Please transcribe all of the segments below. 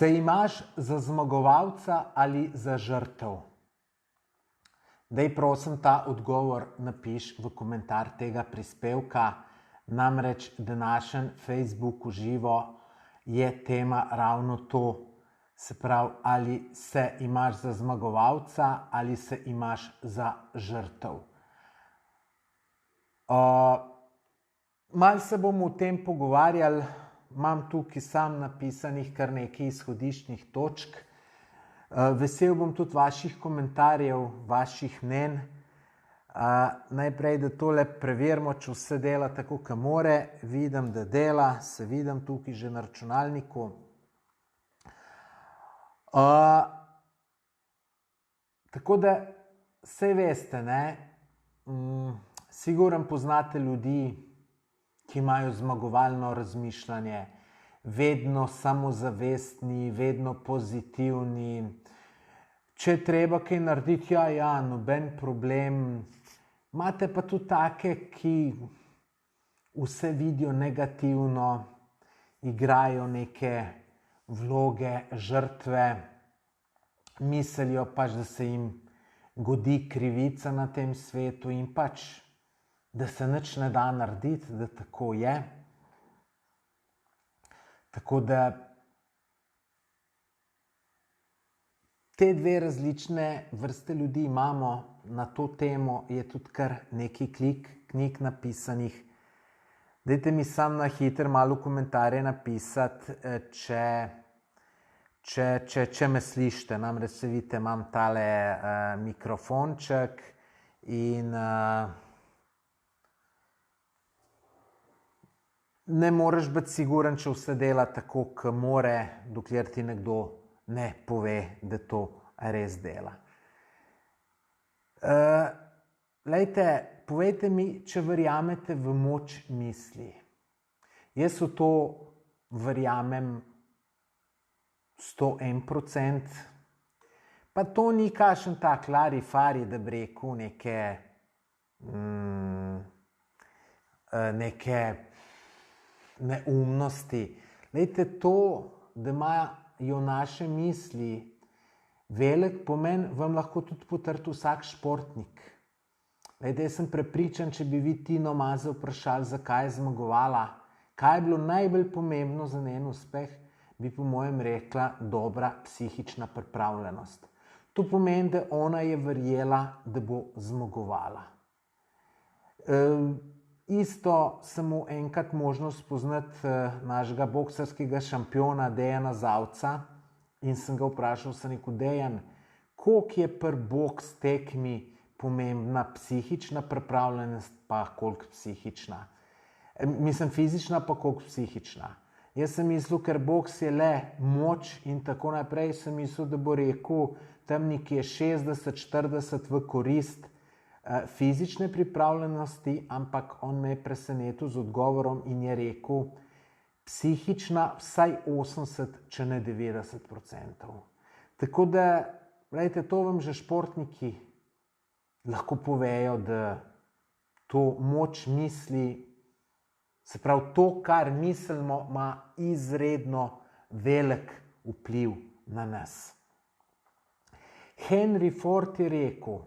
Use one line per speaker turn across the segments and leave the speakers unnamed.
Se imaš za zmagovalca ali za žrtev? Daj prosim ta odgovor napiš v komentar tega prispevka. Namreč današnji Facebook v živo je tema ravno to. Se pravi, ali se imaš za zmagovalca ali se imaš za žrtev. Malo se bomo o tem pogovarjali. Imam tukaj sam napisanih kar nekaj izhodiščnih točk. Vesel bom tudi vaših komentarjev, vaših mnenj. Najprej, da tole preverimo, če vse dela tako, kot more. Vidim, da dela, se vidim tukaj že na računalniku. Tako da, saj veste, ne, sigurno poznate ljudi, ki imajo zmagovalno razmišljanje, vedno samozavestni, vedno pozitivni. Če treba kaj narediti, ja, noben problem. Imate pa tudi take, ki vse vidijo negativno, igrajo neke vloge žrtve, mislijo pač, da se jim godi krivica na tem svetu in pač, da se nič ne da narediti, da tako je. Tako da te dve različne vrste ljudi imamo. Na to temo je tudi kar nekaj knjig napisanih. Dajte mi sam na hitro malo komentarje napisati, če me slišite. Namreč se vidite, imam tale mikrofonček in ne moreš biti siguren, če vse dela tako, kot more, dokler ti nekdo ne pove, da to res dela. Glejte, povejte mi, če verjamete v moč misli. Jaz v to verjamem 101%. Pa to ni kakšen tak larifari, da bi rekel neke neumnosti. Glejte, to, da imajo naše misli velik pomen, vam lahko tudi potrdi vsak športnik. Glejte, jaz sem prepričan, če bi vi Tino Maze vprašali, zakaj je zmagovala, kaj je bilo najbolj pomembno za njen uspeh, bi po mojem rekla dobra psihična pripravljenost. To pomeni, da ona je verjela, da bo zmagovala. Isto sem mu enkrat možnost spoznati našega boksarskega šampiona Dejana Zavca in sem ga vprašal, sem rekel, Dejan, koliko je pri boks tekmi pomembna psihična pripravljenost, pa koliko psihična? Mislim, fizična, pa koliko psihična. Jaz sem mislil, ker boks je le moč in tako naprej, sem mislil, da bo rekel tam nekje 60-40 v korist fizične pripravljenosti, ampak on me je presenetil z odgovorom in je rekel, psihična vsaj 80, če ne 90%. Tako da, gledajte, to vam že športniki lahko povejo, da to moč misli, se pravi, to, kar mislimo, ima izredno velik vpliv na nas. Henry Ford je rekel,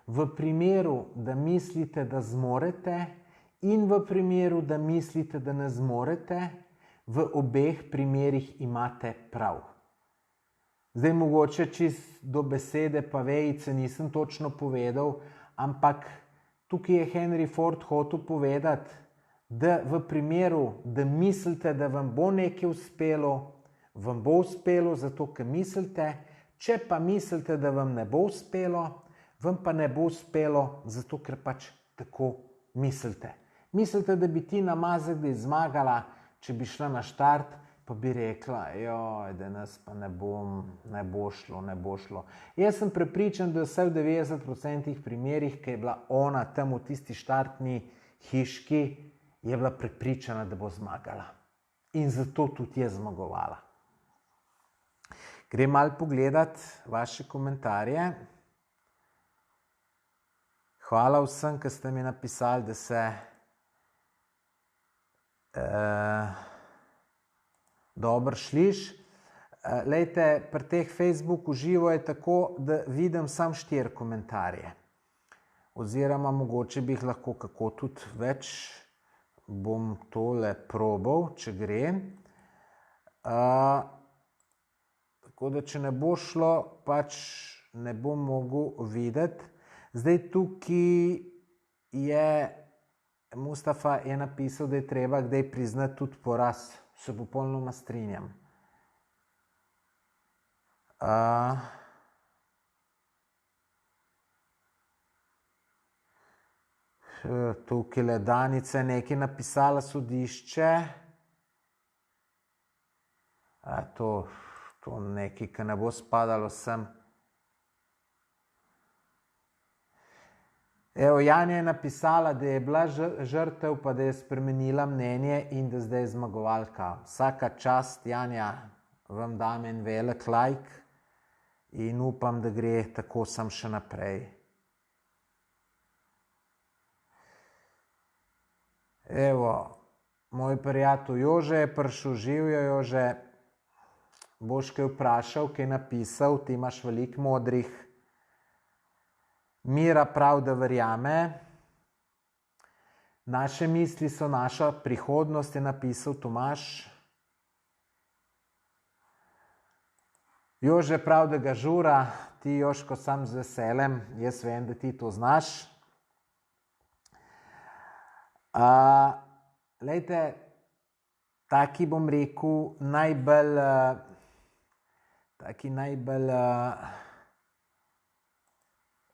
v primeru, da mislite, da zmorete in v primeru, da mislite, da ne zmorete, v obeh primerih imate prav. Zdaj mogoče čist do besede pa vejice nisem točno povedal, ampak tukaj je Henry Ford hotel povedati, da v primeru, da mislite, da vam bo nekaj uspelo, vam bo uspelo zato, ker mislite, če pa mislite, da vam ne bo uspelo, vam pa ne bo uspelo zato, ker pač tako mislite. Mislite, da bi Tina Maze kdaj zmagala, če bi šla na štart, pa bi rekla, joj, danes pa ne bo šlo. Jaz sem prepričan, da vse v 90% primerih, ki je bila ona tam v tisti štartni hiški, je bila prepričana, da bo zmagala. In zato tudi je zmagovala. Grem malo pogledat vaše komentarje. Hvala vsem, ki ste mi napisali, da se dobro sliš. Lejte, pri teh Facebooku živo je tako, da vidim sam 4 komentarje. Oziroma, mogoče bi jih lahko kako tudi več. Bom tole probal, če gre. Tako da, če ne bo šlo, pač ne bom mogel videti. Zdaj tukaj je Mustafa je napisal, da je treba kdaj priznati tudi poraz. Se popolnoma strinjam. Tukaj le Danica je nekaj napisala sodišče. To nekaj, ki ne bo spadalo sem. Evo, Janja je napisala, da je bila žrtev, pa da je spremenila mnenje in da zdaj je zmagovalka. Vsaka čast, Janja, vam dam en velik like in upam, da gre tako sam še naprej. Evo, moj prijatelj Jože je prišel, živjo Jože. Boš kaj vprašal, kaj napisal, ti imaš veliko modrih. Mira prav, da verjame. Naše misli so naša prihodnost, je napisal Tomaž. Jože prav, da ga žura, ti Jožko sam z veseljem, jaz vem, da ti to znaš. Lejte, taki bom rekel, najbolj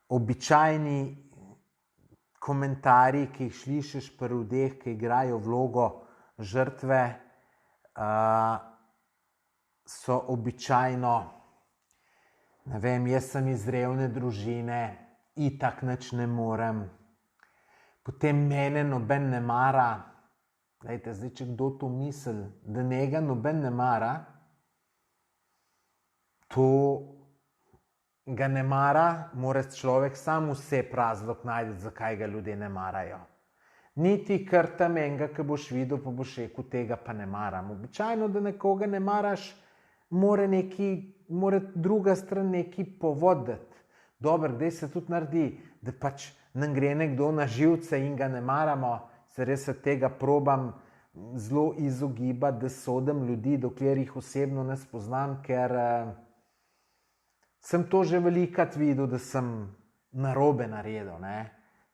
običajni komentarji, ki jih slišiš pri ljudeh, ki igrajo vlogo žrtve, so običajno, ne vem, jaz sem iz revne družine, itak nič ne morem. Potem mene noben ne mara. Lejte, zdaj, če kdo to misli, da njega noben ne mara, to ga ne mara, mora človek sam vseb razlog najti, zakaj ga ljudje ne marajo. Niti kar tam enega, ki boš videl, pa boš rekel, tega pa ne maram. Običajno, da nekoga ne maraš, mora druga stran nekaj povoditi. Dobro, kdaj se tudi naredi, da pač nam gre nekdo na živce in ga ne maramo, se res se tega probam zelo izogibati, da sodim ljudi, dokler jih osebno ne spoznam, ker sem to že velikokrat videl, da sem narobe naredil.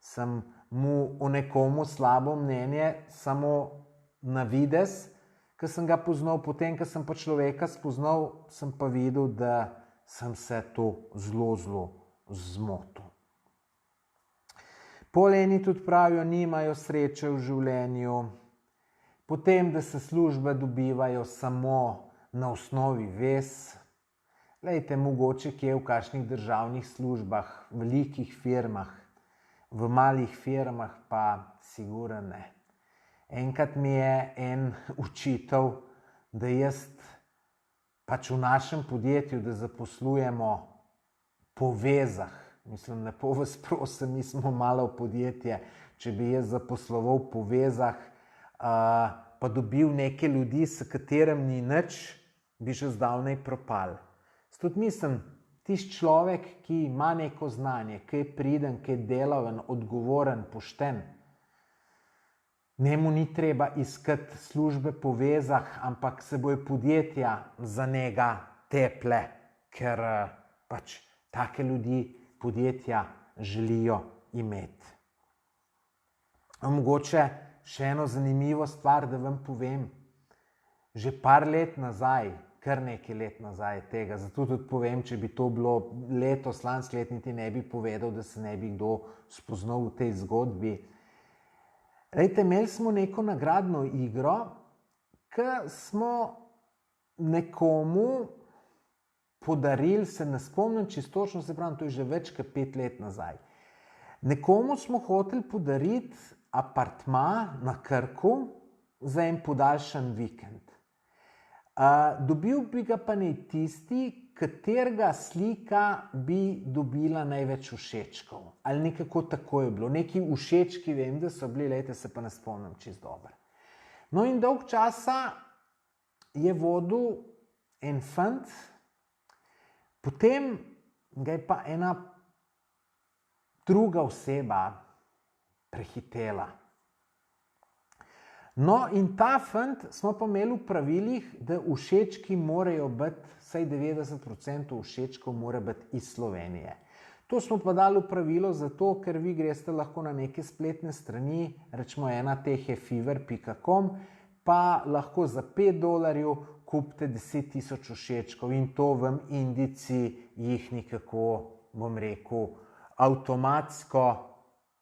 Sem mu o nekomu slabo mnenje samo na videz, ki sem ga poznal, potem, ko sem pa človeka spoznal, sem pa videl, da sem se to zelo zmotil. Pol eni tudi pravijo, nimajo sreče v življenju, potem, da se službe dobivajo samo na osnovi vez. Lejte, mogoče kje v kakšnih državnih službah, velikih firmah, v malih firmah pa sigurno ne. Enkrat mi je en učitelj, da jaz pač v našem podjetju, da zaposlujemo po vezah. Mislim, lepo vas prosim, mi smo malo podjetje, če bi jaz zaposloval po vezah, pa dobil neke ljudi, s katerim ni nič, bi že zdavnaj propal. Tudi mislim, tisti človek, ki ima neko znanje, ki je priden, ki je delaven, odgovoren, pošten, njemu ni treba iskati službe po vezah, ampak se bojo podjetja za njega teple, ker pač take ljudi podjetja želijo imeti. Mogoče še eno zanimivo stvar, da vam povem. Že par let nazaj, kar nekaj let nazaj tega, zato tudi povem, če bi to bilo letos, lansko leto, niti ne bi povedal, da se ne bi kdo spoznal v tej zgodbi. Lejte, imeli smo neko nagradno igro, ki smo nekomu podarili, se ne spomnim čisto točno, se pravi, to je že več kot 5 let nazaj. Nekomu smo hoteli podariti apartma na Krku za en podaljšan vikend. Dobil bi ga pa ne tisti, katerega slika bi dobila največ všečkov. Ali nekako tako je bilo. Neki všečki vem, da so bili, lejte, se pa ne spomnim čisto dobro. No in dolg časa je vodil en fant, potem ga je pa ena druga oseba prehitela. No, in ta fant smo pa imeli v pravilih, da všečki morajo biti, vsaj 90% všečkov mora biti iz Slovenije. To smo pa dali v pravilo zato, ker vi greste lahko na neke spletne strani, rečemo ena teh je fiverr.com, pa lahko za $5 kupite 10,000 všečkov in to vam Indijci jih nekako, bom rekel, avtomatsko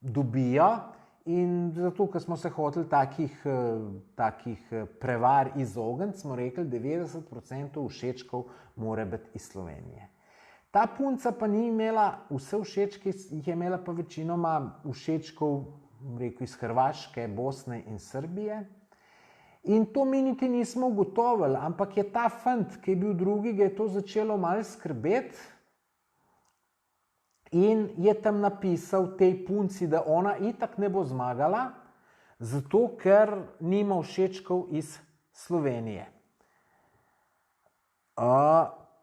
dobijo. In zato, ker smo se hoteli takih prevar izogniti, smo rekli, 90% všečkov mora biti iz Slovenije. Ta punca pa ni imela vse všečke, jih je imela pa večinoma všečkov, rekel, iz Hrvaške, Bosne in Srbije. In to mi niti nismo ugotovili, ampak je ta fant, ki je bil drugi, ga je to začelo malo skrbeti. In je tam napisal tej punci, da ona itak ne bo zmagala, zato ker nima všečkov iz Slovenije.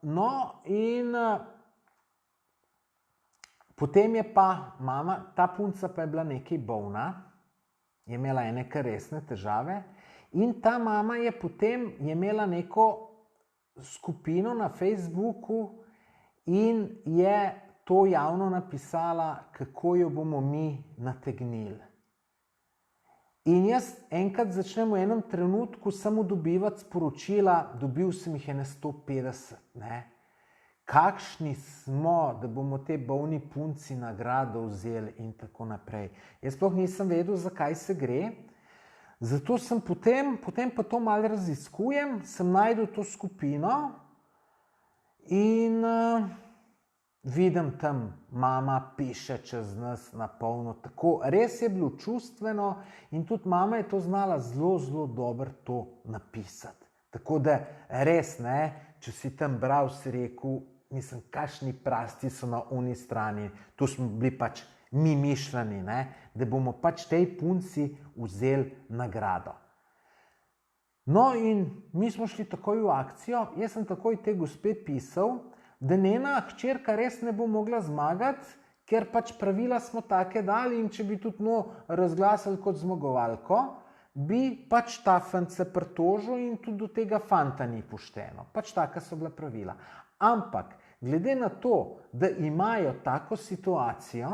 No, in potem je pa mama, ta punca pa je bila nekaj bolna, je imela ene kar resne težave in ta mama je potem imela neko skupino na Facebooku in je to javno napisala, kako jo bomo mi nategnili. In jaz enkrat začnem v enem trenutku samo dobivati sporočila, dobil sem jih ene 150, ne. Kakšni smo, da bomo te bolni punci nagrado vzeli in tako naprej. Jaz sploh nisem vedel, zakaj se gre, zato sem potem pa to malo raziskujem, sem najdel to skupino in vidim tam, mama piše čez nas na polno, tako res je bilo čustveno in tudi mama je to znala zelo, zelo dobro to napisati. Tako da res, ne, če si tam bral, si rekel, mislim, kakšni prasti so na oni strani, to smo bili pač mi mišljeni, ne, da bomo pač tej punci vzeli nagrado. No in mi smo šli takoj v akcijo, jaz sem takoj te gospe pisal, da njena hčerka res ne bo mogla zmagati, ker pač pravila smo take dali in če bi tudi razglasili kot zmagovalko, bi pač ta fant se pritožil in tudi do tega fanta ni pošteno. Pač taka so bila pravila. Ampak, glede na to, da imajo tako situacijo,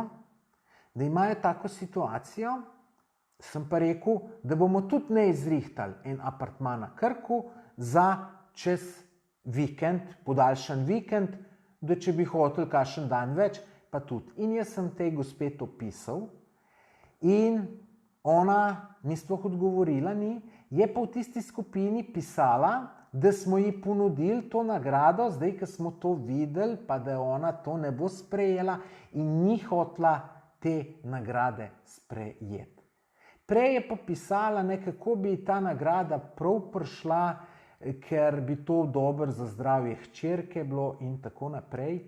sem pa rekel, da bomo tudi ne izrihtali en apartma na Krku za čez vikend, podaljšan vikend, da če bi hotel kakšen dan več, pa tudi. In jaz sem tej gospe to pisal in ona mi sploh odgovorila ni, je pa v tisti skupini pisala, da smo ji ponudili to nagrado, zdaj, ko smo to videli, pa da ona to ne bo sprejela in ni hotela te nagrade sprejeti. Prej je pa pisala, kako bi ta nagrada prav prišla, ker bi to dobro za zdravje hčerke bilo in tako naprej.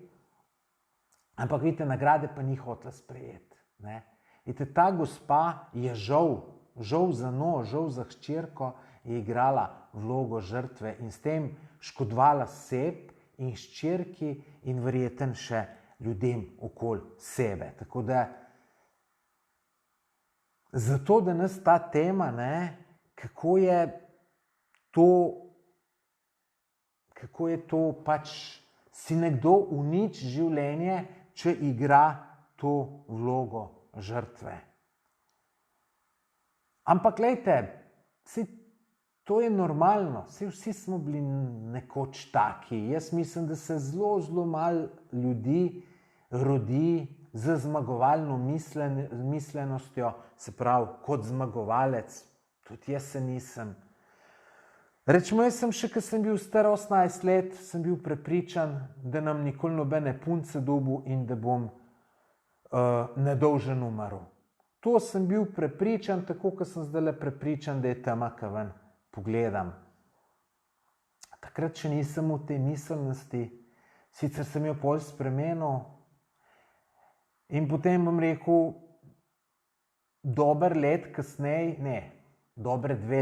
Ampak vidite, nagrade pa ni hotela sprejeti. Vidite, ta gospa je žal za hčerko je igrala vlogo žrtve in s tem škodovala sebi in hčerki in verjetno še ljudem okoli sebe. Tako da zato, da nas ta tema, kako je to pač si nekdo uniči življenje, če igra to vlogo žrtve. Ampak glejte, to je normalno, vsi smo bili nekoč taki. Jaz mislim, da se zelo, zelo malo ljudi rodi z zmagovalno mišljenostjo, se pravi, kot zmagovalec, tudi jaz se nisem. Rečemo, jaz sem še, ko sem bil star 18 let, sem bil prepričan, da nam nikoli nobene punce dobil in da bom nedolžen umrl. To sem bil prepričan, tako kot sem zdajle prepričan, da je tema, ko ven pogledam. Takrat še nisem v tej miselnosti, sicer sem jo pol spremenil in potem bom rekel, dober 2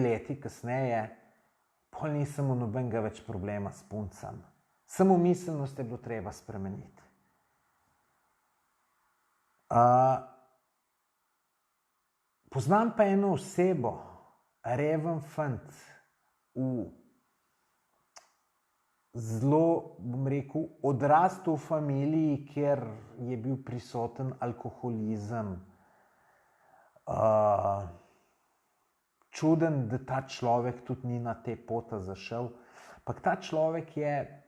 leti kasneje, pol nisem imel nobenega več problema s puncem. Samo miselnost je bilo treba spremeniti. Poznam pa eno osebo, reven fant, zelo, bom rekel, odrastel v familiji, kjer je bil prisoten alkoholizem. Čuden, da ta človek tudi ni na te poti zašel. Ampak ta človek je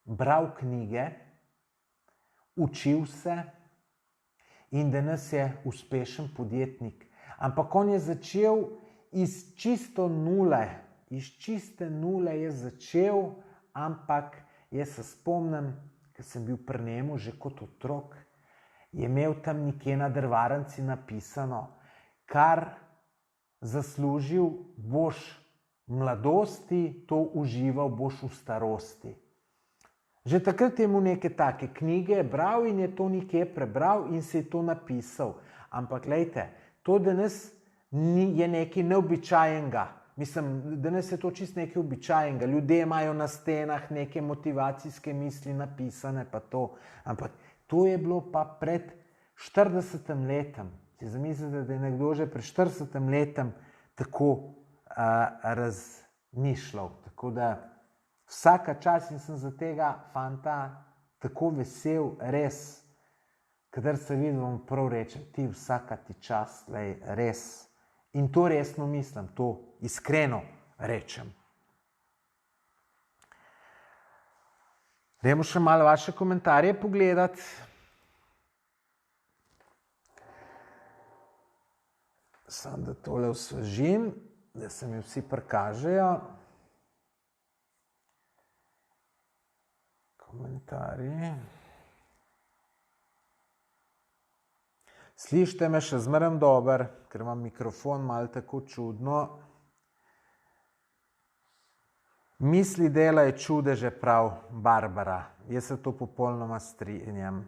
bral knjige, učil se in danes je uspešen podjetnik. Ampak on je začel iz čiste nule je začel, ampak jaz se spomnim, ker sem bil pri njemu že kot otrok, je imel tam nekje na drvarnici napisano, kar zaslužil boš v mladosti, to užival boš v starosti. Že takrat je mu neke take knjige bral in je to nekje prebral in se je to napisal. Ampak glejte, to danes je nekaj neobičajenega. Mislim, danes je to čisto nekaj običajenega. Ljudje imajo na stenah neke motivacijske misli napisane pa to. Ampak to je bilo pa pred 40 letom. Si zamislite, da je nekdo že pred 40 letom tako razmišljal. Tako da vsaka čast in sem za tega fanta tako vesel, res. Kadar se vidim, vam prav rečem, ti vsaka ti čast, lej, res. In to resno mislim, to iskreno rečem. Dajmo še malo vaše komentarje pogledati. Samo da tole osvežim, da se mi vsi prikažejo. Komentarji. Slišite me še zmeraj dober, ker imam mikrofon malo tako čudno. Misli delajo čudeže, prav Barbara. Jaz se to popolnoma strinjam.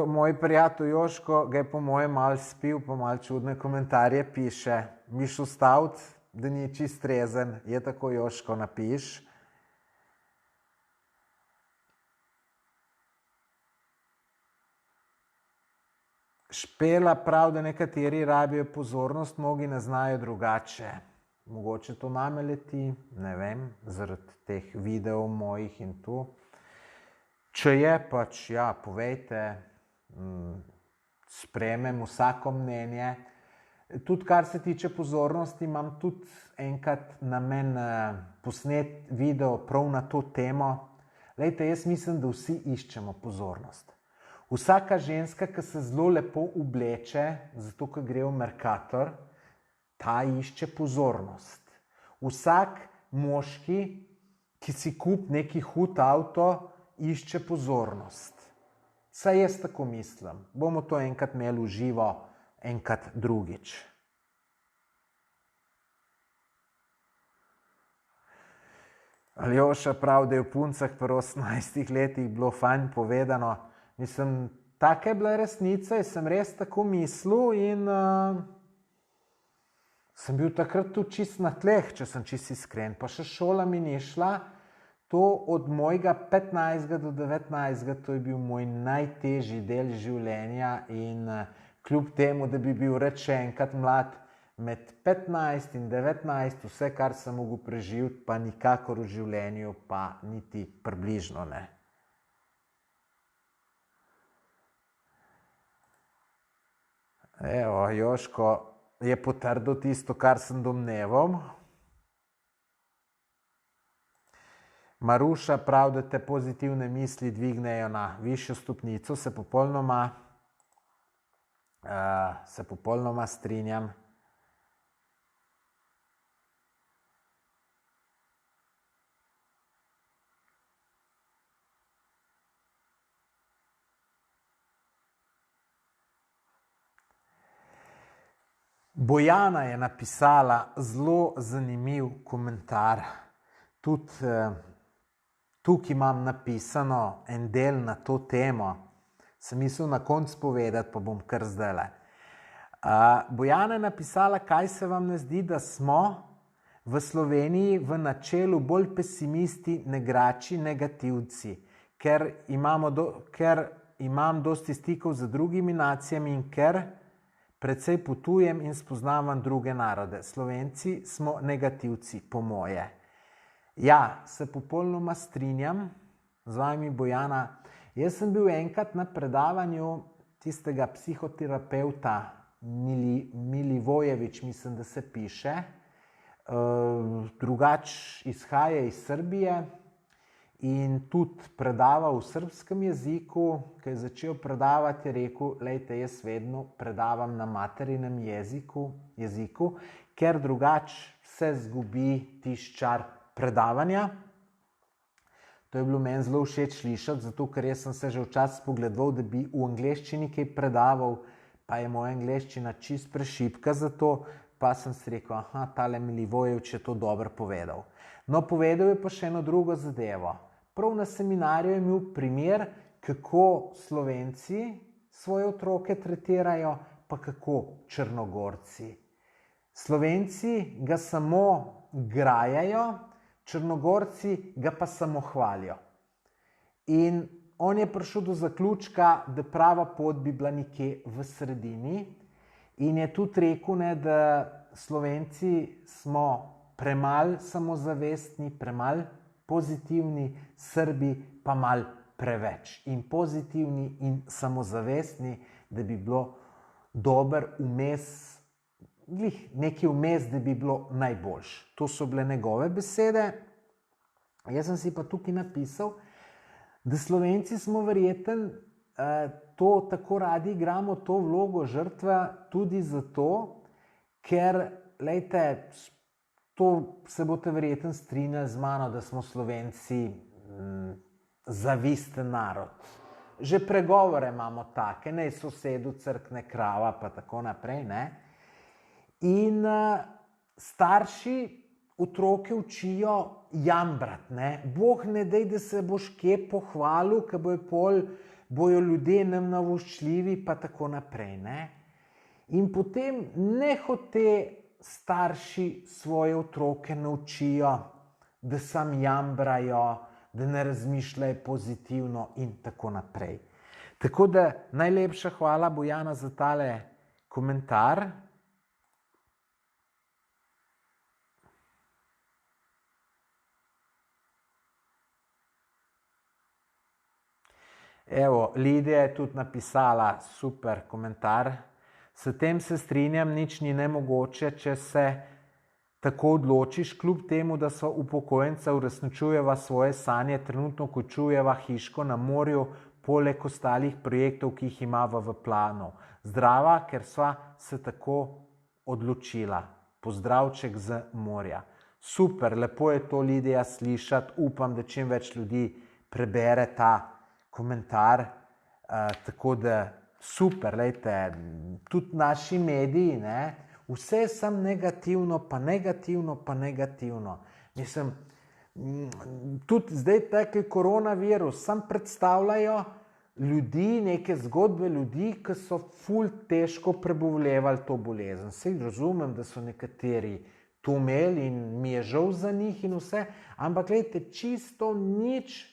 Moj prijatelj Joško ga je po mojem malo spil, pa malo čudne komentarje piše. Miš ustaviti, da ni čist trezen, je tako, Joško, napiš. Špela prav, da nekateri rabijo pozornost, mnogi ne znajo drugače. Mogoče to name leti, ne vem, zaradi teh videov mojih in to. Če je, pač ja, povejte, sprejmem vsako mnenje. Tudi kar se tiče pozornosti, imam tudi enkrat namen posnet video prav na to temo. Lejte, jaz mislim, da vsi iščemo pozornost. Vsaka ženska, ki se zelo lepo obleče, zato ker gre v Mercator, ta išče pozornost. Vsak moški, ki si kupi neki hud avto, išče pozornost. Saj jaz tako mislim. Bomo to enkrat imeli v živo, enkrat drugič. Aljoša prav, da je v puncah pri 18 letih bilo fajn povedano. Mislim, taka je bila resnica in sem res tako mislil in sem bil takrat tudi čist na tleh, če sem čist iskren. Pa še šola mi ni šla. To od mojega 15. do 19. to je bil moj najtežji del življenja in kljub temu, da bi bil rad še enkrat mlad, med 15 in 19, vse, kar sem mogel preživeti, pa nikakor v življenju, pa niti približno ne. Evo, Joško je potrdil tisto, kar sem domneval. Maruša prav, da te pozitivne misli dvignejo na višjo stopnico, se popolnoma strinjam. Bojana je napisala zelo zanimiv komentar. Tudi tukaj imam napisano en del na to temo. Sem mislil na koncu povedati, pa bom kar zdajle. Bojana je napisala, kaj se vam ne zdi, da smo v Sloveniji v načelu bolj pesimisti, negrači, negativci, ker imam dosti stikov z drugimi nacijami in ker precej potujem in spoznavam druge narode. Slovenci smo negativci, po moje. Ja, se popolnoma strinjam z vami, Bojana. Jaz sem bil enkrat na predavanju tistega psihoterapeuta Milivojević, mislim, da se piše, drugač izhaja iz Srbije in tudi predava v srbskem jeziku. Ko je začel predavati, je rekel, lejte, jaz vedno predavam na materinem jeziku, ker drugač se zgubi tisti čar predavanja. To je bilo meni zelo všeč slišati, zato ker jaz sem se že včasih spogledoval, da bi v angleščini kaj predaval, pa je moja angleščina čist prešibka za to, pa sem si rekel, tale Milivojević je to dobro povedal. No, povedal je pa še eno drugo zadevo. Prav na seminarju je imel primer, kako Slovenci svoje otroke tretirajo, pa kako Črnogorci. Slovenci ga samo grajajo, Črnogorci ga pa samo hvalijo. In on je prišel do zaključka, da prava pot bi bila nekje v sredini in je tudi rekel, da Slovenci smo premalo samozavestni, premalo pozitivni, Srbi pa malo preveč. In pozitivni in samozavestni, da bi bilo dober vmes, nekaj vmes, da bi bilo najboljše. To so bile njegove besede. Jaz sem si pa tukaj napisal, da Slovenci smo verjeten, to tako radi igramo to vlogo žrtve tudi zato, ker, lejte, to se boste verjeten strinjali z mano, da smo Slovenci zavisten narod. Že pregovore imamo take, naj sosedu crkne krava, pa tako naprej, ne? In starši otroke učijo jambrati, ne? Bog ne daj, da se boš kje pohvalil, ker bojo ljudje nam navoščljivi, pa tako naprej, ne? In potem nehote starši svoje otroke naučijo, da sam jambrajo, da ne razmišljajo pozitivno in tako naprej. Tako da najlepša hvala, Bojana, za tale komentar. Evo, Lidija je tudi napisala super komentar. S tem se strinjam, nič ni nemogoče, če se tako odločiš, kljub temu, da so upokojenca uresničujeva svoje sanje, trenutno končujeva hiško na morju, poleg ostalih projektov, ki jih imava v planu. Zdrava, ker sva se tako odločila. Pozdravček z morja. Super, lepo je to, Lidija, slišati. Upam, da čim več ljudi prebere ta komentar, tako da super, lejte, tudi naši mediji, ne, vse je samo negativno, pa negativno, pa negativno. Mislim, tudi zdaj taki koronavirus, sam predstavljajo ljudi, neke zgodbe ljudi, ki so ful težko prebolevali to bolezen. Saj razumem, da so nekateri to imeli in mi je žal za njih in vse, ampak lejte, čisto nič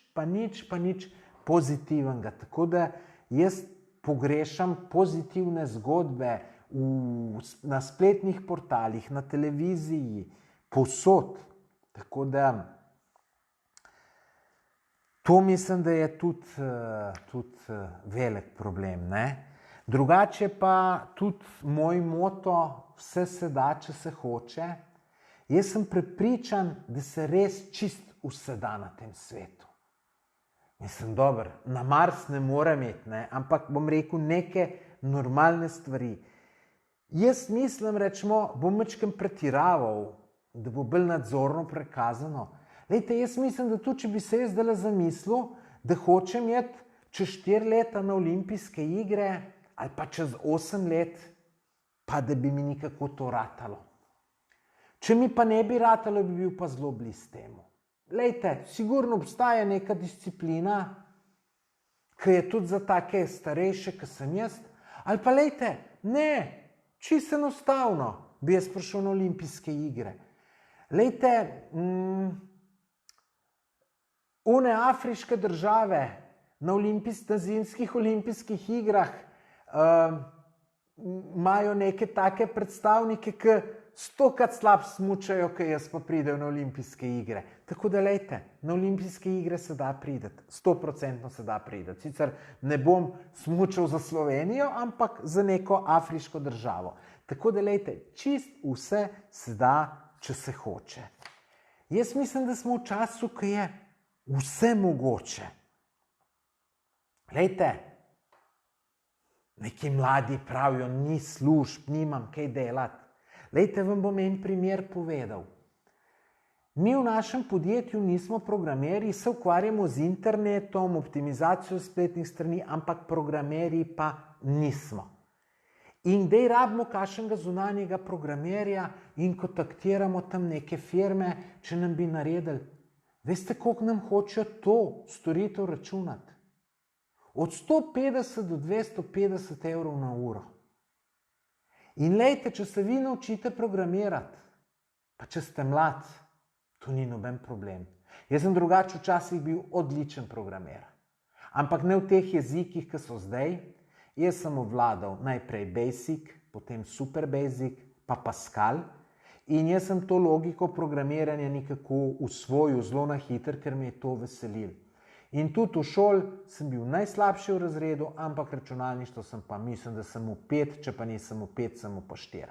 pozitivnega. Tako da jaz pogrešam pozitivne zgodbe na spletnih portalih, na televiziji, povsod. Tako da to mislim, da je tudi velik problem, ne? Drugače pa tudi moj moto, vse se da, če se hoče. Jaz sem prepričan, da se res čist vse da na tem svetu. Mislim, dobro, na Mars ne morem iti, ne? Ampak bom rekel neke normalne stvari. Jaz mislim, rečemo, bom majčkeno pretiraval, da bo bolj nadzorno prikazano. Lejte, jaz mislim, da tudi, če bi se jaz zdajle zamislil, da hočem iti čez 4 leta na olimpijske igre ali pa čez 8 let, pa da bi mi nekako to ratalo. Če mi pa ne bi ratalo, bi bil pa zelo blizu temu. Lejte, sigurno obstaja neka disciplina, ki je tudi za take starejše, kot sem jaz, ali pa lejte, ne, Čisto enostavno bi jaz prišel na olimpijske igre. Lejte, one afriške države na zimskih olimpijskih igrah imajo neke take predstavnike, ki 100-krat slab smučajo, ki jaz pa pridem na olimpijske igre. Tako da lejte, na olimpijske igre se da prideti, 100% se da prideti. Sicer ne bom smučal za Slovenijo, ampak za neko afriško državo. Tako da lejte, čist vse se da, če se hoče. Jaz mislim, da smo v času, ki je vse mogoče. Lejte, neki mladi pravijo, ni služb, nimam kaj delati. Lejte, vam bom en primer povedal. Mi v našem podjetju nismo programerji, se ukvarjamo z internetom, optimizacijo spletnih strani, ampak programerji pa nismo. In dej rabimo kakšnega zunanjega programerja in kontaktiramo tam neke firme, če nam bi naredili. Veste, koliko nam hočejo to storitev računati? Od 150 do 250 evrov na uro. In lejte, če se vi naučite programirati, pa če ste mlad, to ni noben problem. Jaz sem drugače včasih bil odličen programer. Ampak ne v teh jezikih, ki so zdaj. Jaz sem obvladal najprej Basic, potem Super Basic, pa Pascal. In jaz sem to logiko programiranja nekako usvojil zelo na hitro, ker me je to veselilo. In tudi v šoli sem bil najslabši v razredu, ampak računalništvo sem pa, mislim, da sem v 5, če pa nisem v 5, sem v pa 4.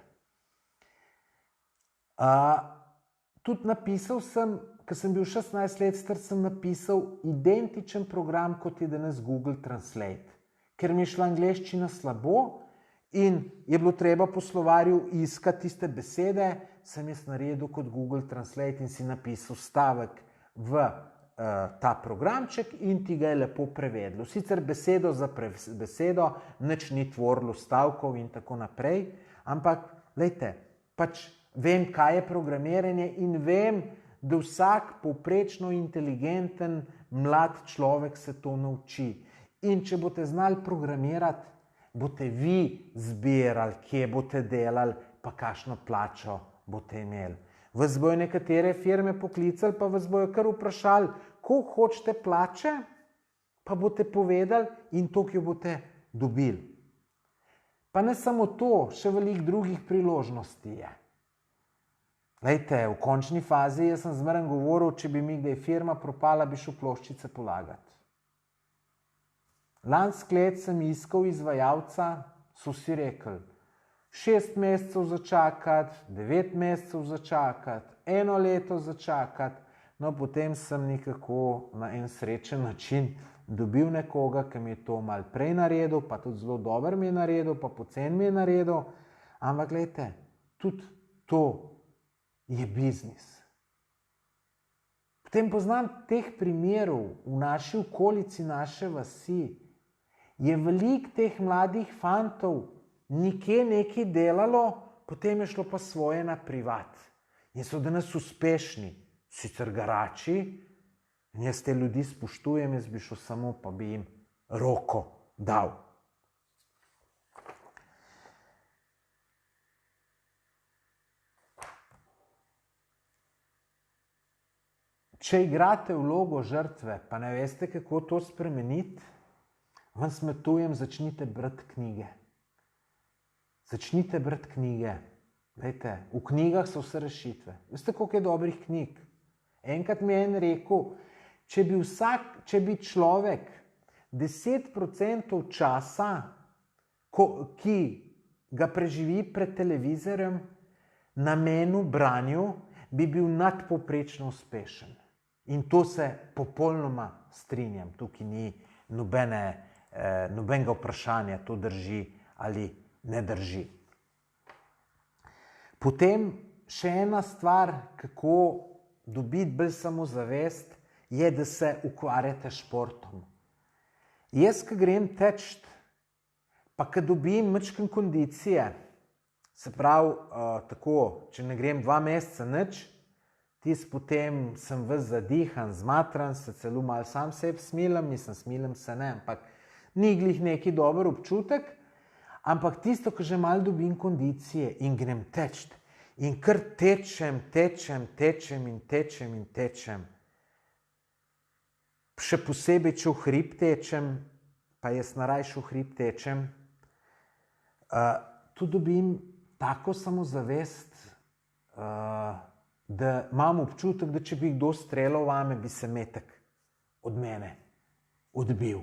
Tudi napisal sem, ko sem bil 16 let star, sem napisal identičen program, kot je danes Google Translate. Ker mi je šla angleščina slabo in je bilo treba po slovarju iskati tiste besede, sem jaz naredil kot Google Translate in si napisal stavek v ta programček in ti ga je lepo prevedlo. Sicer besedo za besedo, nič ni tvorilo stavkov in tako naprej, ampak, lejte, pač vem, kaj je programiranje in vem, da vsak povprečno inteligenten mlad človek se to nauči. In če boste znali programirati, boste vi zbirali, kje boste delali, pa kakšno plačo boste imeli. Vas bojo nekatere firme poklicali, pa vas bojo kar vprašali, koliko hočete plače, pa boste povedali in toliko jo boste dobili. Pa ne samo to, še veliko drugih priložnosti je. Lejte, v končni fazi jaz sem zmeraj govoril, če bi mi kdaj firma propala, bi šel ploščice polagati. Lansko leto sem iskal izvajalca, so si rekli, 6 mesecev začakati, 9 mesecev začakati, 1 leto začakati, no potem sem nekako na en srečen način dobil nekoga, ki mi je to malo prej naredil, pa tudi zelo dobro mi je naredil, pa poceni mi je naredil, ampak glejte, tudi to je biznis. Potem poznam teh primerov v naši okolici, naše vasi, je veliko teh mladih fantov nekje nekaj delalo, potem je šlo pa svoje na privat. In so danes uspešni, sicer garači, in jaz te ljudi spoštujem, jaz bi šel samo, pa bi jim roko dal. Če igrate vlogo žrtve, pa ne veste, kako to spremeniti, vam svetujem, začnite brati knjige. Začnite brati knjige. Lejte, v knjigah so vse rešitve. Veste, koliko je dobrih knjig? Enkrat mi je en rekel, če bi človek 10% časa, ki ga preživi pred televizorjem, namenil branju, bi bil nadpovprečno uspešen. In to se popolnoma strinjam. Tukaj ni nobenega vprašanja, to drži ali ne drži. Potem še ena stvar, kako dobiti bolj samozavest, je, da se ukvarjate s športom. Jaz, ko grem teč, pa ko dobim majčkeno kondicije, se pravi, tako, če ne grem 2 meseca nič, potem sem ves zadihan, zmatran, se celo malo sam sebi smilim, smilim se ne, ampak ni glih neki dober občutek, Ampak tisto, ko že malo dobim kondicije in grem teč, in kar tečem, še posebej, če v hrib tečem, pa jaz narajši v hrib tečem, tu dobim tako samozavest, da imam občutek, da če bi kdo streljal vame, bi se metek od mene odbil.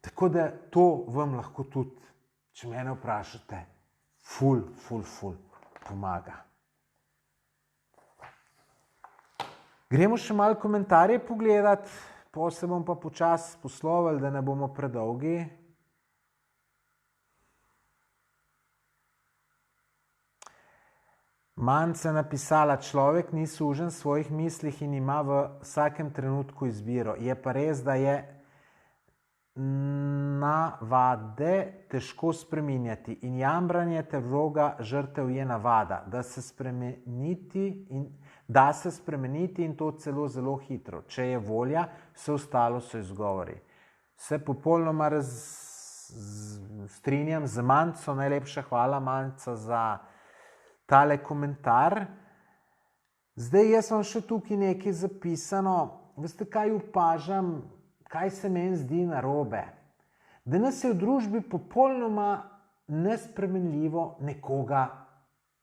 Tako da to vam lahko tudi, če mene vprašate, ful pomaga. Gremo še malo komentarje pogledati, potem se bom pa počasi poslovil, da ne bomo predolgi. Manca napisala, človek ni sužen v svojih mislih in ima v vsakem trenutku izbiro. Je pa res, da je navade težko spreminjati in jamranje ter vloga žrtev je navada, da se spremeniti in to celo zelo hitro. Če je volja, vse ostalo so izgovori. Se popolnoma strinjam z Manco, najlepša hvala Manca za tale komentar. Zdaj jaz vam še tukaj nekaj zapisano. Veste, kaj opažam, kaj se meni zdi narobe? Da nas je v družbi popolnoma nespremenljivo nekoga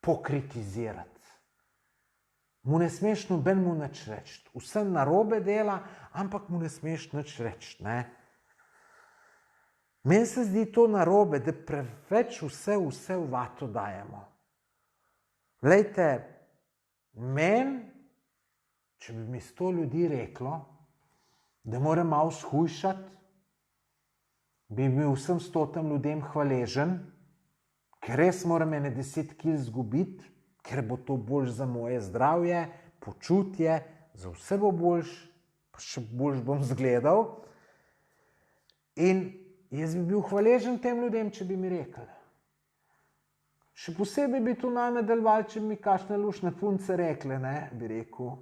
pokritizirati. Mu ne smeš nobenemu nič reči. Vse narobe dela, ampak mu ne smeš nič reči. Meni se zdi to narobe, da preveč vse v vato dajemo. Glejte, meni, če bi mi 100 ljudi reklo, da moram malo shujšati, bi bil vsem 100 ljudem hvaležen, ker res moram 10 kil zgubiti, ker bo to boljš za moje zdravje, počutje, za vse bo boljš, pa še boljš bom zgledal. In jaz bi bil hvaležen tem ljudem, če bi mi rekli. Še posebej bi to name delovalo, če bi mi kakšne luštne punce rekle, bi rekel,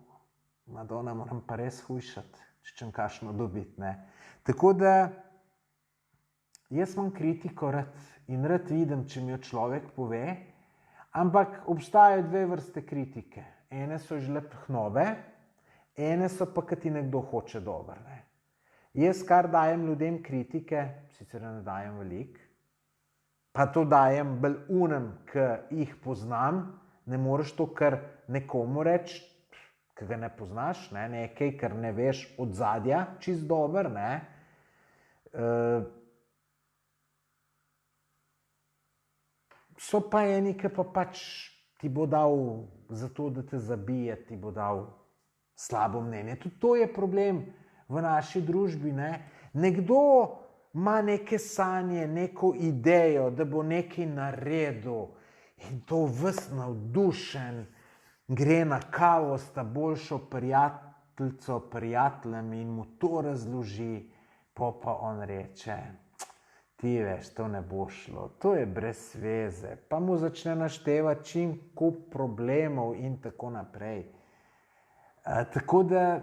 Madonna, moram pa res hujšati, če čem kakšno dobiti. Tako da jaz imam kritiko rad in rad vidim, če mi jo človek pove, ampak obstajajo dve vrste kritike. Ene so žlep hnobe, ene so pa, kad ti nekdo hoče dober. Jaz kar dajem ljudem kritike, sicer ne dajem veliko, pa to dajem bolj unem, ki jih poznam, ne moreš to kar nekomu reči, ki ga ne poznaš, nekaj, kar ne veš od zadja, čist dober. So pa eni, ki pa pač ti bo dal za to, da te zabije, ti bo dal slabo mnenje. Tudi to je problem v naši družbi. Nekdo ima neke sanje, neko idejo, da bo nekaj naredil in to ves navdušen, gre na kavo s ta boljšo prijateljico, prijateljem in mu to razloži, pa on reče, ti veš, to ne bo šlo, to je brez veze, pa mu začne naštevati čim kup problemov in tako naprej. Tako da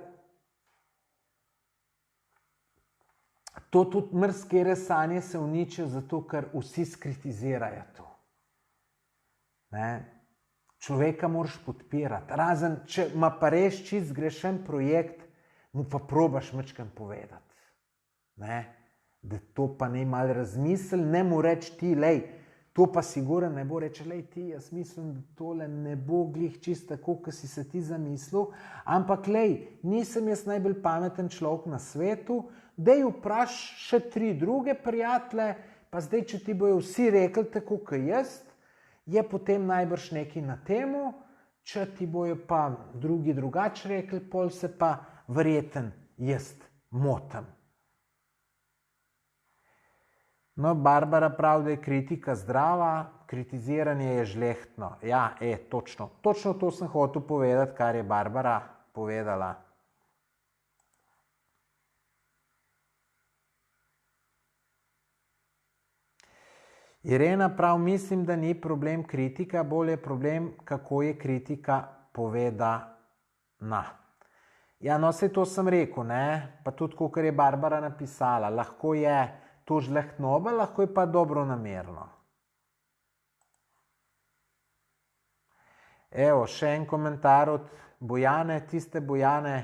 to tudi marsikere sanje se uničijo zato, ker vsi skritizirajo to. Človeka moraš podpirati, razen če ima pa res čist zgrešen projekt, mu pa probaš majčkeno povedati. Da to pa ne malo razmisli, ne mu reči ti, lej, to pa sigurno ne bo reči, lej ti, jaz mislim, da tole ne bo glih čist tako, kot si se ti zamislil, ampak lej, nisem jaz najbolj pameten človek na svetu, dej vpraš še 3 druge prijatelje, pa zdaj, če ti bojo vsi rekli tako, kot jaz, je potem najbrž nekaj na temu, če ti bojo pa drugi drugače rekli, pol se pa verjeten jaz motim. No, Barbara pravi, da je kritika zdrava, kritiziranje je žlehtno. Ja, točno. Točno to sem hotel povedati, kar je Barbara povedala. Irena pravi, mislim, da ni problem kritika, bolj je problem, kako je kritika povedana. Ja, no, saj to sem rekel, ne? Pa tudi, kot je Barbara napisala, lahko je to žlehtnoba, lahko je pa dobronamerno. Evo, še en komentar od Bojane, tiste Bojane,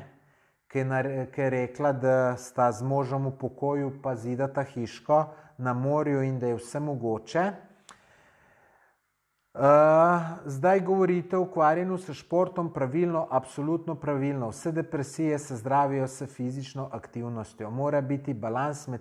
ki je rekla, da sta z možem v pokoju pa zidata hiško na morju in da je vse mogoče. Zdaj govorite o ukvarjanju s športom pravilno, absolutno pravilno. Vse depresije se zdravijo s fizično aktivnostjo. Mora biti balans med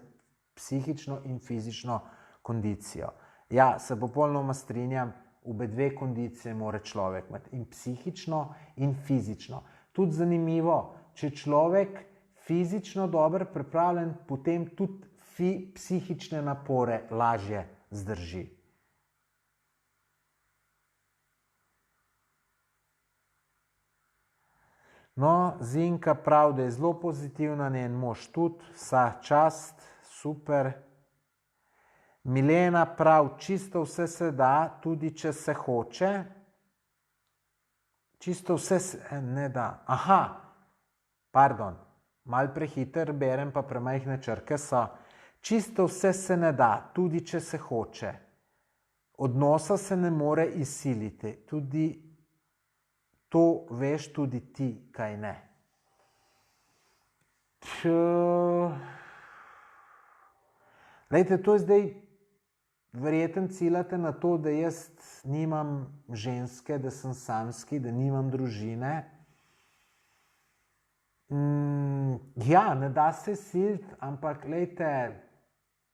psihično in fizično kondicijo. Ja, se popolnoma strinjam, obe dve kondicije mora človek imeti, in psihično in fizično. Tudi zanimivo, če človek fizično dobro pripravljen, potem tudi psihične napore lažje zdrži. No, Zinka pravi, da je zelo pozitivna, njen mož tudi, vsa čast, super. Milena pravi, čisto vse se da, tudi če se hoče. Čisto vse se ne da. Aha, pardon, malo prehiter berem, pa premajhne črke so. Čisto vse se ne da, tudi če se hoče. Odnosa se ne more izsiliti, tudi to veš tudi ti, kaj ne. Lejte, to je zdaj verjetno ciljate na to, da jaz nimam ženske, da sem samski, da nimam družine. Ja, ne da se siliti, ampak lejte,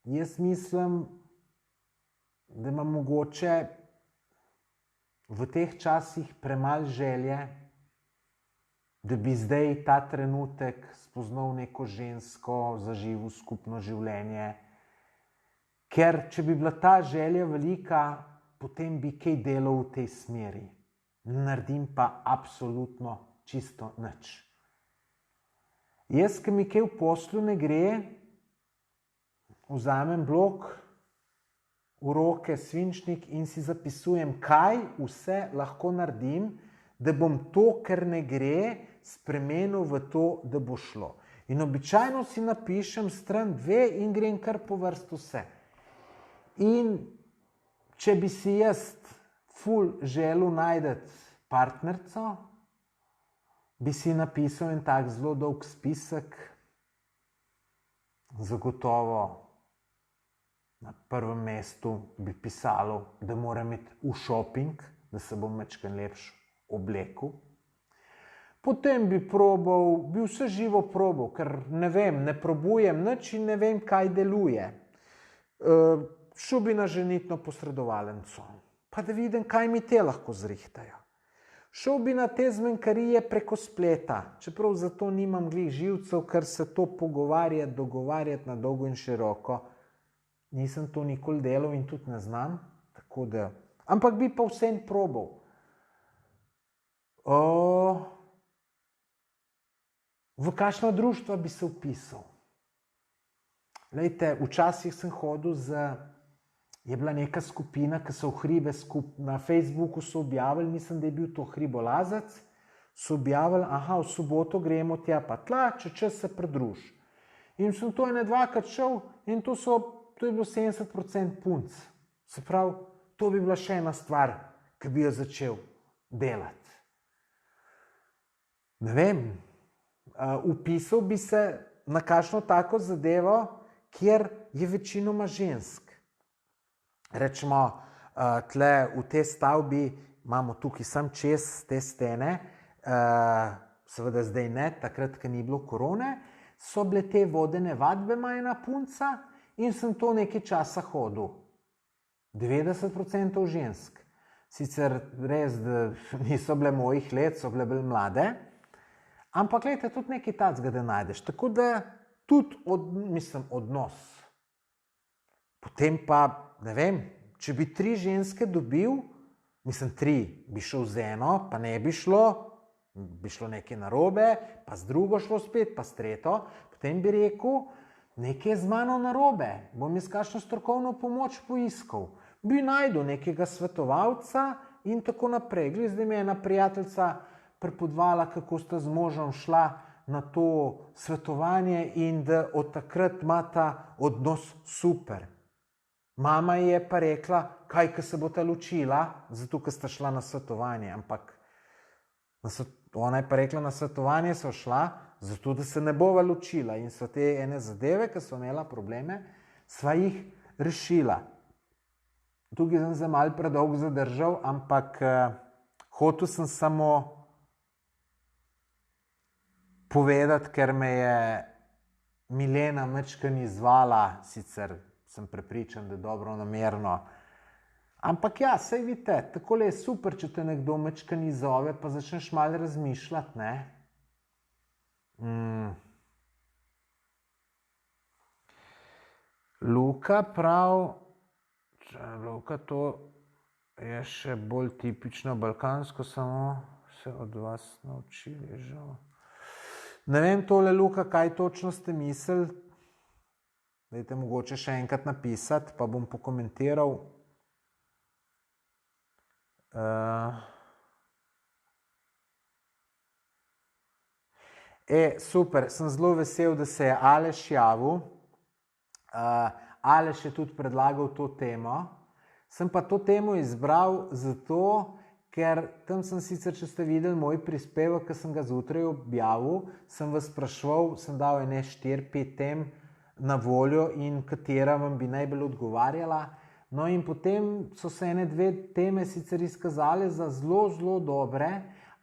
jaz mislim, da imam mogoče v teh časih premalo želje, da bi zdaj ta trenutek spoznal neko žensko, zaživel skupno življenje. Ker če bi bila ta želja velika, potem bi kaj delal v tej smeri. Naredim pa absolutno čisto nič. Jaz, ki mi kaj v poslu ne gre, vzamem blok v roke, svinčnik in si zapisujem, kaj vse lahko naredim, da bom to, kar ne gre, spremenil v to, da bo šlo. In običajno si napišem stran 2 in grem kar po vrstu vse. In če bi si jaz ful želel najti partnerico, bi si napisal en tak zelo dolg spisek, zagotovo na prvem mestu bi pisalo, da moram iti v šoping, da se bom majčkeno lepše oblekel. Potem bi vse živo probal, ker ne vem, ne probujem nič in ne vem, kaj deluje. Šel bi na ženitno posredovalnico, pa da vidim, kaj mi te lahko zrihtajo. Šel bi na te zmenkarije preko spleta, čeprav zato nimam glih živcev, ker se to dogovarjati na dolgo in široko. Nisem to nikoli delal in tudi ne znam, tako da, ampak bi pa vsem probal. V kakšno društvo bi se vpisal? Lejte, včasih sem hodil je bila neka skupina, ki so v hribe na Facebooku so objavili, mislim, da je bil to Hribolazec, so objavili, v soboto gremo tja pa tla, če se pridruž. In sem to ene dvakrat šel in to je bilo 70% punc. Se pravi, to bi bila še ena stvar, ki bi jo začel delati. Ne vem, vpisal bi se na kakšno tako zadevo, kjer je večinoma žensk. Rečemo, tle v tej stavbi imamo tukaj sam čez te stene, seveda zdaj ne, takrat, ko ni bilo korone, so bile te vodene vadbe majna punca, in sem to nekaj časa hodil. 90% žensk. Sicer res, da niso bile mojih let, so bile bolj mlade, ampak gledajte, tudi nekaj tacga, da najdeš. Tako da tudi, odnos. Potem pa, ne vem, če bi 3 ženske dobil, 3, bi šel z eno, pa ne bi šlo nekaj narobe, pa z drugo šlo spet, pa s tretjo, potem bi rekel, nekaj je z mano narobe, bom jaz kakšno strokovno pomoč poiskal. Bi najdel nekega svetovalca in tako naprej. Zdaj mi je ena prijateljica prepodvala, kako sta z možem šla na to svetovanje in da od takrat ima ta odnos super. Mama je pa rekla, kaj, ko se bo ta ločila, zato, ker sta šla na svetovanje, ampak ona je pa rekla, na svetovanje so šla, zato, da se ne bova ločila in so te ene zadeve, ki so imela probleme, sva jih rešila. Tukaj sem se malo predolgo zadržal, ampak hotel sem samo povedati, ker me je Milena mečkan izvala, sicer sem prepričan, da je dobro namerno. Ampak ja, sej vidite, takole je super, če te nekdo mečkan izzove, pa začneš malo razmišljati, ne? Luka prav, Luka, to je še bolj tipično balkansko, samo se od vas naučili, žal. Ne vem tole, Luka, kaj točno ste mislili. Dajte mogoče še enkrat napisati, pa bom pokomentiral. Super, sem zelo vesel, da se je Aleš javil. Aleš je tudi predlagal to temo. Sem pa to temo izbral zato, ker tam sem sicer, če ste videli moj prispevek, ki sem ga zjutraj objavil, sem vas spraševal, sem dal ene 4-5 tem na voljo in katera vam bi najbolj odgovarjala. No in potem so se ene 2 teme sicer izkazale za zelo, zelo dobre,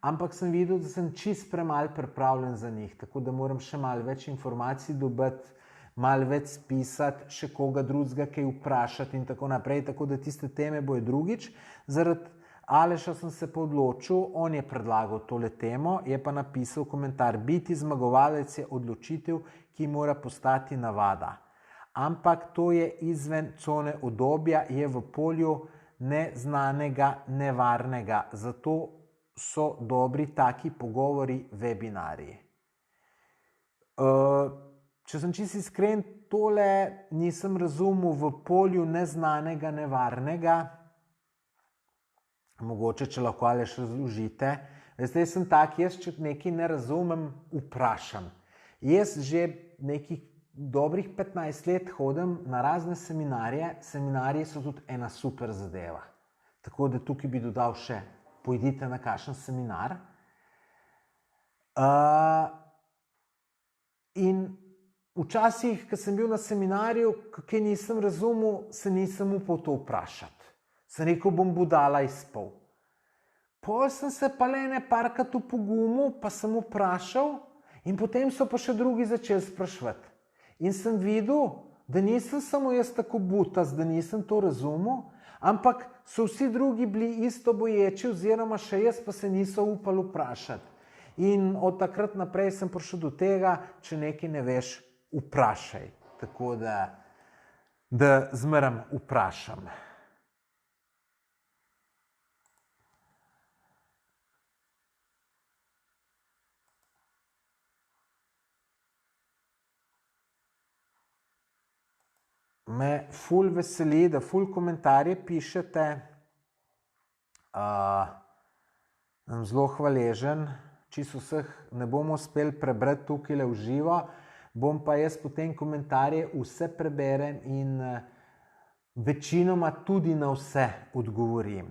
ampak sem videl, da sem čist premalo pripravljen za njih, tako da moram še malo več informacij dobiti, malo več spisati, še koga drugega kaj vprašati in tako naprej, tako da tiste teme bojo drugič. Zaradi Aleša sem se pa odločil, on je predlagal tole temo, je pa napisal komentar: biti zmagovalec je odločitev, ki mora postati navada. Ampak to je izven cone udobja, je v polju neznanega, nevarnega. Zato so dobri taki pogovori, webinarji. Če sem čisto iskren, tole nisem razumel v polju neznanega, nevarnega. Mogoče, če lahko Aleš razložite. Veste, jaz sem tak, če nekaj ne razumem, vprašam. Jaz že nekih dobrih 15 let hodim na razne seminarje. Seminarji so tudi ena super zadeva. Tako da tukaj bi dodal še, pojdite na kakšen seminar. In včasih, ko sem bil na seminarju, kaj nisem razumel, se nisem upal to vprašati. Sem rekel, bom budala izpol. Potem sem se pa le parkrat upogumil, pa sem vprašal in potem so pa še drugi začeli spraševati. In sem videl, da nisem samo jaz tako butast, da nisem to razumel, ampak so vsi drugi bili isto boječi oziroma še jaz pa se niso upali vprašati. In od takrat naprej sem prišel do tega, če nekaj ne veš, vprašaj. Tako da zmeraj vprašam. Me ful veseli, da ful komentarje pišete. Sem zelo hvaležen. Čisto vseh ne bomo uspeli prebrati tukaj v živo, bom pa jaz potem komentarje vse preberem in večinoma tudi na vse odgovorim.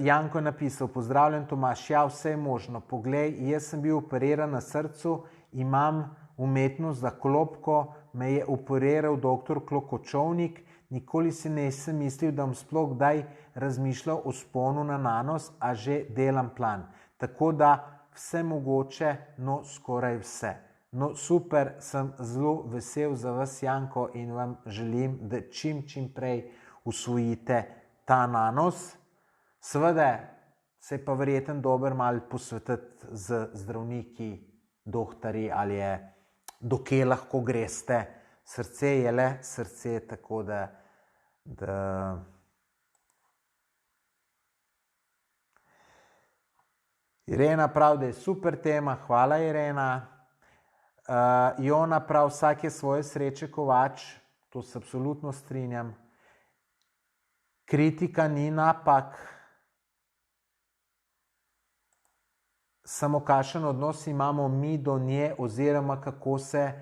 Janko je napisal: pozdravljen Tomaž, ja, vse je možno. Poglej, jaz sem bil operiran na srcu, imam umetnost za klopko, me je operiral doktor Klokočovnik, nikoli si nisem mislil, da bom sploh kdaj razmišljal o sponu na nanos, a že delam plan. Tako da vse mogoče, no skoraj vse. No super, sem zelo vesel za vas, Janko, in vam želim, da čim prej usvojite ta nanos. Seveda se je pa verjetno dober malo posvetiti z zdravniki, doktorji, ali je dokje lahko greste. Srce je le srce, tako da Irena pravi, da je super tema, hvala Irena. Jona pravi, vsak je svoje sreče kovač, to se absolutno strinjam. Kritika ni napak. samo kakšen odnos imamo mi do nje, oziroma kako se,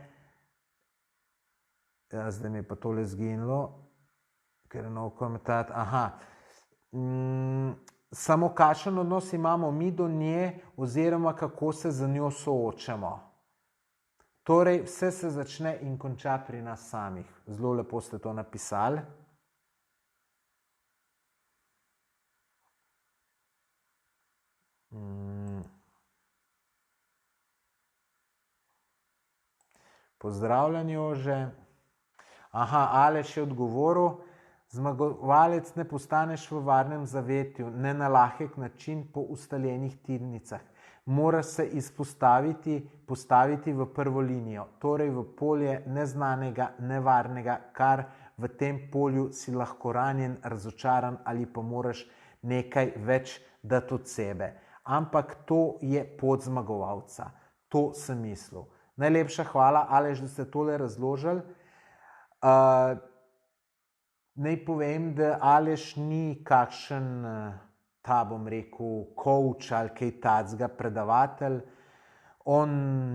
zdaj mi je pa tole zginilo, ker je nov komentar, samo kakšen odnos imamo mi do nje, oziroma kako se z njo soočamo. Torej, vse se začne in konča pri nas samih. Zelo lepo ste to napisali. Pozdravljen, Jože. Aleš je odgovoril, zmagovalec ne postaneš v varnem zavetju, ne na lahek način po ustaljenih tirnicah. Mora se postaviti v prvo linijo, torej v polje neznanega, nevarnega, kar v tem polju si lahko ranjen, razočaran ali pa moraš nekaj več dati od sebe. Ampak to je pot zmagovalca. To sem mislil. Najlepša hvala, Aleš, da ste tole razložili. Naj povem, da Aleš ni kakšen, bom rekel, coach ali kaj takega, predavatelj. On,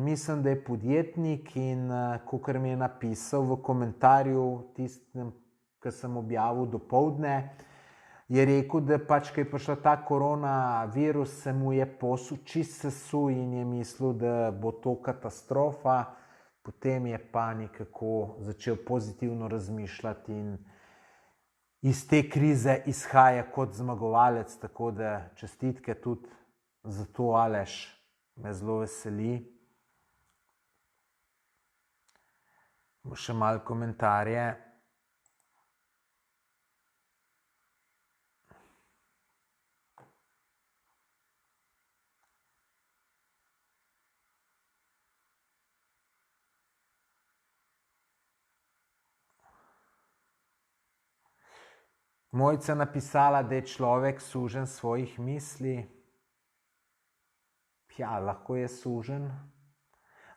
mislim, da je podjetnik in kakor mi je napisal v komentarju, tistem, ki sem objavil dopoldne, je rekel, da pač, ko je prišel ta koronavirus, se mu je posel čisto sesul in je mislil, da bo to katastrofa. Potem je pa nekako začel pozitivno razmišljati in iz te krize izhaja kot zmagovalec, tako da čestitke tudi za to, Aleš, me zelo veseli. Še malo komentarje. Mojca napisala, da je človek suženj svojih misli. Ja, lahko je suženj,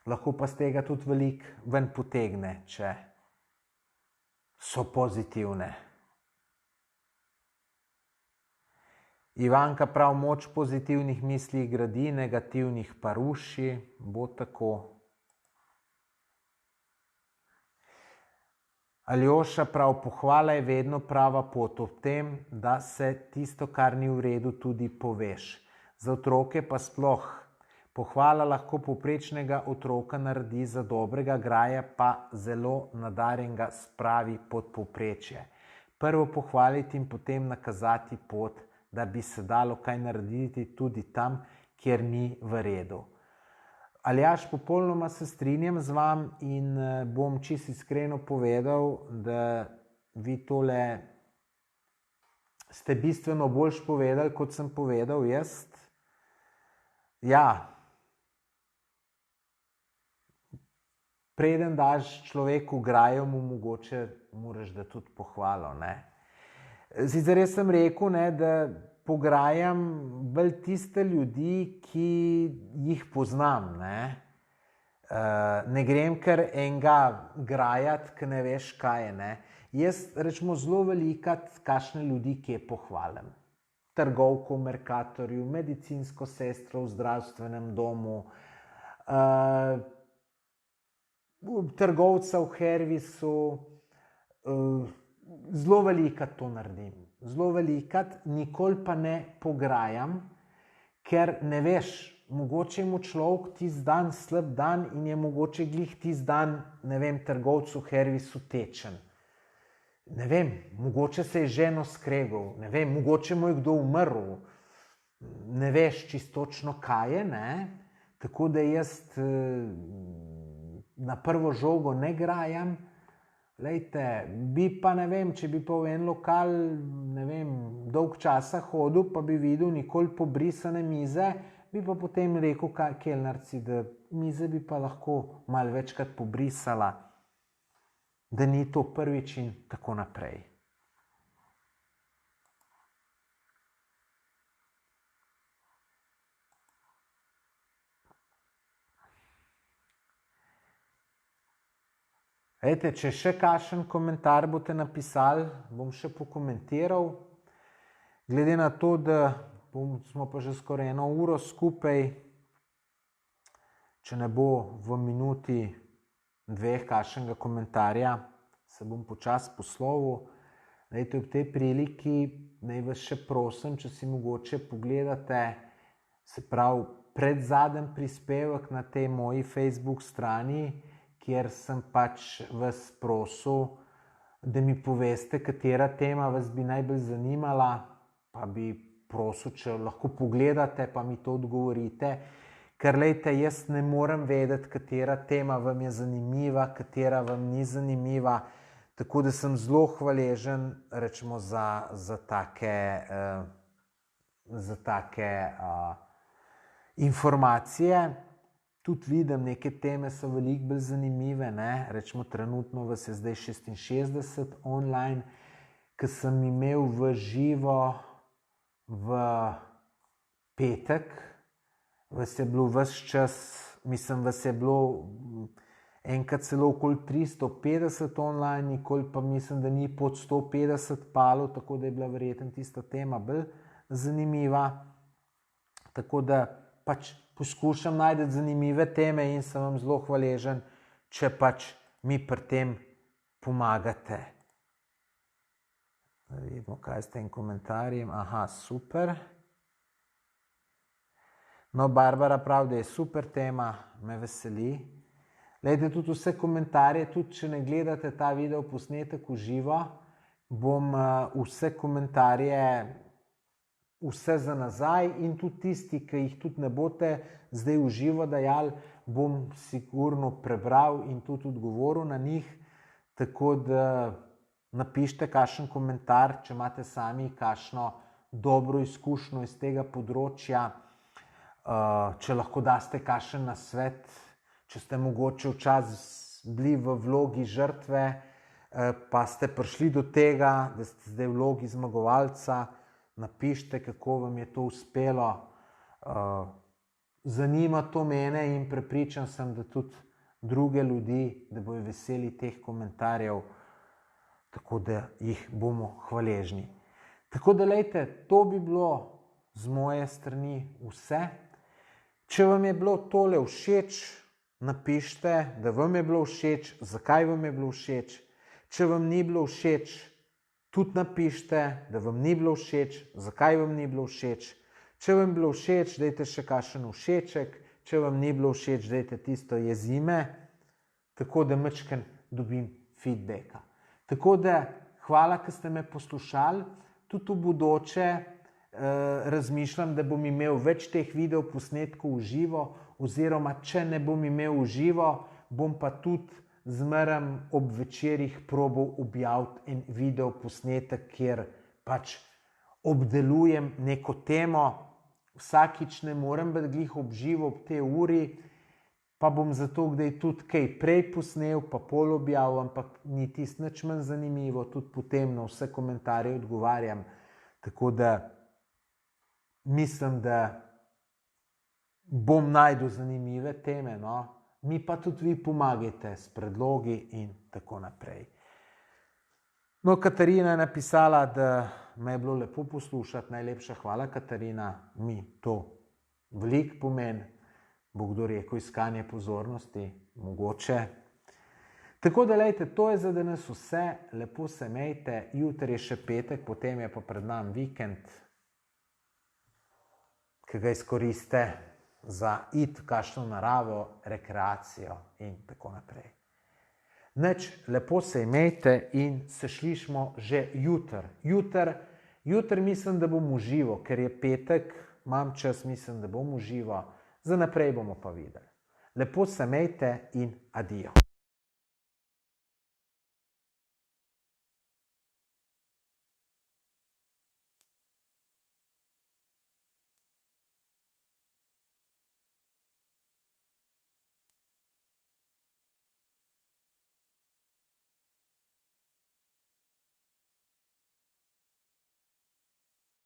lahko pa z tega tudi veliko ven potegne, če so pozitivne. Ivanka prav, moč pozitivnih misli gradi, negativnih pa ruši, bo tako. Aljoša prav, pohvala je vedno prava pot, ob tem, da se tisto, kar ni v redu, tudi poveš. Za otroke pa sploh. Pohvala lahko povprečnega otroka naredi, za dobrega graja pa zelo nadarjenega spravi pod povprečje. Prvo pohvaliti in potem nakazati pot, da bi se dalo kaj narediti tudi tam, kjer ni v redu. Aljaž, popolnoma se strinjam z vam in bom čisto iskreno povedal, da vi tole ste bistveno boljš povedali, kot sem povedal jaz. Ja, preden daš človeku grajo, mu mogoče moraš da tudi pohvalo, ne. Sicer jaz sem rekel, ne, da pograjam bolj tiste ljudi, ki jih poznam, ne. Ne grem kar enega grajati, ki ne veš, kaj je, ne. Jaz, rečemo, zelo velikokrat kakšne ljudi, ki je pohvalim. Trgovko v Mercatorju, medicinsko sestro v zdravstvenem domu, trgovca v Hervisu, zelo velikokrat to naredim. Zelo velikokrat, nikoli pa ne pograjam, ker ne veš, mogoče je mu človek tisti dan slab dan in je mogoče glih tisti dan, ne vem, trgovcu v Hervisu tečen. Ne vem, mogoče se je ženo skregal, ne vem, mogoče mu je kdo umrl, ne veš čisto točno, kaj je, ne. Tako da jaz na prvo žogo ne grajam. Glejte, bi pa, ne vem, če bi pa v en lokal, ne vem, dolg časa hodil, pa bi videl nikoli pobrisane mize, bi pa potem rekel kelnarci, da mize bi pa lahko malo večkrat pobrisala, da ni to prvič in tako naprej. Ejte, če še kakšen komentar boste napisali, bom še pokomentiral. Glede na to, da smo pa že skoraj 1 uro skupaj, če ne bo v minuti, dveh kakšnega komentarja, se bom počasi poslovil. Dajte ob tej priliki, naj vas še prosim, če si mogoče pogledate, se pravi, predzadnji prispevek na tej moji Facebook strani, kjer sem pač vas prosil, da mi poveste, katera tema vas bi najbolj zanimala, pa bi prosil, če lahko pogledate, pa mi to odgovorite. Ker lejte, jaz ne morem vedeti, katera tema vam je zanimiva, katera vam ni zanimiva, tako da sem zelo hvaležen, rečemo, za take informacije. Tudi vidim, neke teme so veliko bolj zanimive, ne? Rečemo, trenutno vas je zdaj 66 online, ki sem imel v živo v petek, vas je bilo ves čas, mislim, vas je bilo enkrat celo okoli 350 online, nikoli pa mislim, da ni pod 150 palo, tako da je bila verjetno tista tema bolj zanimiva. Tako da pač poskušam najti zanimive teme in sem vam zelo hvaležen, če pač mi pri tem pomagate. Da vidimo, kaj s tem komentarjem. Aha, super. No, Barbara pravi, da je super tema, me veseli. Glejte tudi vse komentarje, tudi če ne gledate ta video posnetek v živo, bom vse komentarje, vse za nazaj in tudi tisti, ki jih tudi ne boste zdaj v živo dajali, bom sigurno prebral in tudi odgovoril na njih. Tako da napišite kakšen komentar, če imate sami kakšno dobro izkušnjo iz tega področja, če lahko daste kakšen nasvet, če ste mogoče včasih bili v vlogi žrtve, pa ste prišli do tega, da ste zdaj v vlogi zmagovalca, napišite, kako vam je to uspelo. Zanima to mene in prepričan sem, da tudi druge ljudi, da bojo veseli teh komentarjev, tako da jih bomo hvaležni. Tako da, lejte, to bi bilo z moje strani vse. Če vam je bilo tole všeč, napišite, da vam je bilo všeč, zakaj vam je bilo všeč. Če vam ni bilo všeč, tudi napišite, da vam ni bilo všeč, zakaj vam ni bilo všeč. Če vam je bilo všeč, dajte še kakšen všeček, če vam ni bilo všeč, dajte tisto jezime, tako da majčkeno dobim feedbacka. Tako da, hvala, ker ste me poslušali. Tudi v bodoče razmišljam, da bom imel več teh video posnetkov v živo, oziroma če ne bom imel v živo, bom pa tudi zmeraj ob večerih probal objaviti en video posnetek, kjer pač obdelujem neko temo. Vsakič ne morem biti glih ob živo ob tej uri, pa bom zato kdaj tudi kaj prej posnel, pa pol objavil, ampak ni tisto nič manj zanimivo, tudi potem na vse komentarje odgovarjam. Tako da mislim, da bom našel zanimive teme, no. Mi pa tudi vi pomagajte s predlogi in tako naprej. No, Katarina je napisala, da me je bilo lepo poslušati. Najlepša hvala, Katarina. Mi to veliko pomeni. Bo kdo rekel iskanje pozornosti, mogoče. Tako da, lejte, to je za danes vse. Lepo se imejte. Jutri je še petek, potem je pa pred nami vikend, ki ga izkoristite za iti v kakšno naravo, rekreacijo in tako naprej. Nič, lepo se imejte in se slišimo že jutri. Jutri mislim, da bom v živo, ker je petek, imam čas, mislim, da bom v živo. Za naprej bomo pa videli. Lepo se imejte in adijo.